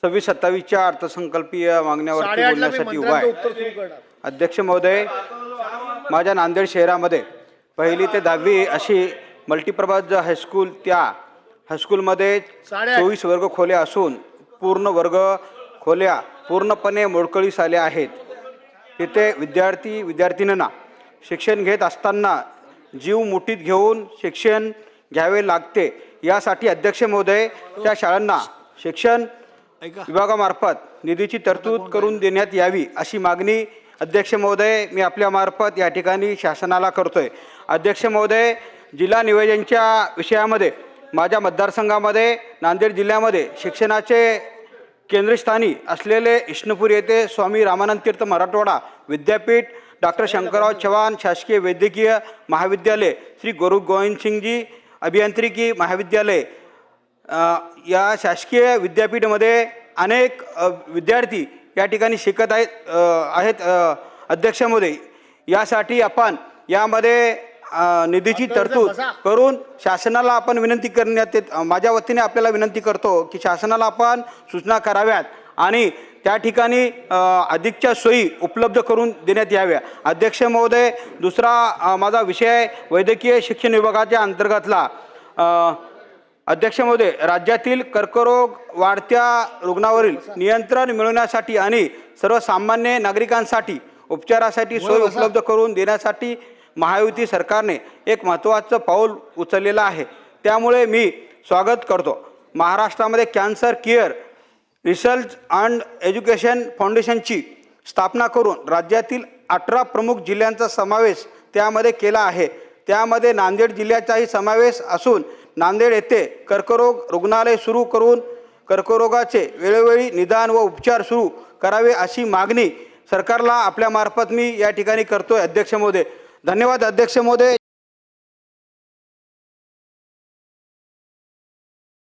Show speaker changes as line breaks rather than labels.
26-27च्या अर्थसंकल्पीय मागण्यावरती बोलण्यासाठी उभा आहे। अध्यक्ष महोदय, माझ्या नांदेड शहरामध्ये 1ली ते 10वी अशी मल्टीपर्पज हायस्कूल, त्या हायस्कूलमध्ये 24 वर्ग खोल्या असून पूर्ण वर्ग खोल्या पूर्णपणे मोडकळीस आल्या आहेत। तिथे विद्यार्थीनींना शिक्षण घेत असताना जीव मुठीत घेऊन शिक्षण घ्यावे लागते। यासाठी अध्यक्ष महोदय, त्या शाळांना शिक्षण विभागामार्फत निधीची तरतूद करून देण्यात यावी अशी मागणी अध्यक्ष महोदय मी आपल्या मार्फत या ठिकाणी शासनाला करतोय। अध्यक्ष महोदय, जिल्हा नियोजनच्या विषयामध्ये माझ्या मतदारसंघामध्ये नांदेड जिल्ह्यामध्ये शिक्षणाचे केंद्रस्थानी असलेले इष्णपूर येथे स्वामी रामानंद तीर्थ मराठवाडा विद्यापीठ, डॉक्टर शंकरराव चव्हाण शासकीय वैद्यकीय महाविद्यालय, श्री गुरु गोविंद सिंगजी अभियांत्रिकी महाविद्यालय, या शासकीय विद्यापीठामध्ये अनेक विद्यार्थी या ठिकाणी शिकत आहेत। अध्यक्ष महोदय, यासाठी आपण यामध्ये निधीची तरतूद करून शासनाला आपण विनंती करण्यात माझ्या वतीने आपल्याला विनंती करतो की शासनाला आपण सूचना कराव्यात आणि त्या ठिकाणी अधिकच्या सोयी उपलब्ध करून देण्यात याव्या। अध्यक्ष महोदय, दुसरा माझा विषय वैद्यकीय शिक्षण विभागाच्या अंतर्गतला। अध्यक्ष महोदय, राज्यातील कर्करोग वाढत्या रुग्णावरील नियंत्रण मिळवण्यासाठी आणि सर्वसामान्य नागरिकांसाठी उपचारासाठी सोय उपलब्ध करून देण्यासाठी महायुती सरकारने एक महत्त्वाचं पाऊल उचललेलं आहे। त्यामुळे मी स्वागत करतो। महाराष्ट्रामध्ये cancer care research and education फाउंडेशनची स्थापना करून राज्यातील 18 प्रमुख जिल्ह्यांचा समावेश त्यामध्ये केला आहे। त्यामध्ये नांदेड जिल्ह्याचाही समावेश असून नांदेड येथे कर्करोग रुग्णालय सुरू करून कर्करोगाचे वेळोवेळी निदान व उपचार सुरू करावे अशी मागणी सरकारला आपल्या मार्फत मी या ठिकाणी करतोय। अध्यक्ष महोदय, धन्यवाद। अध्यक्ष महोदय।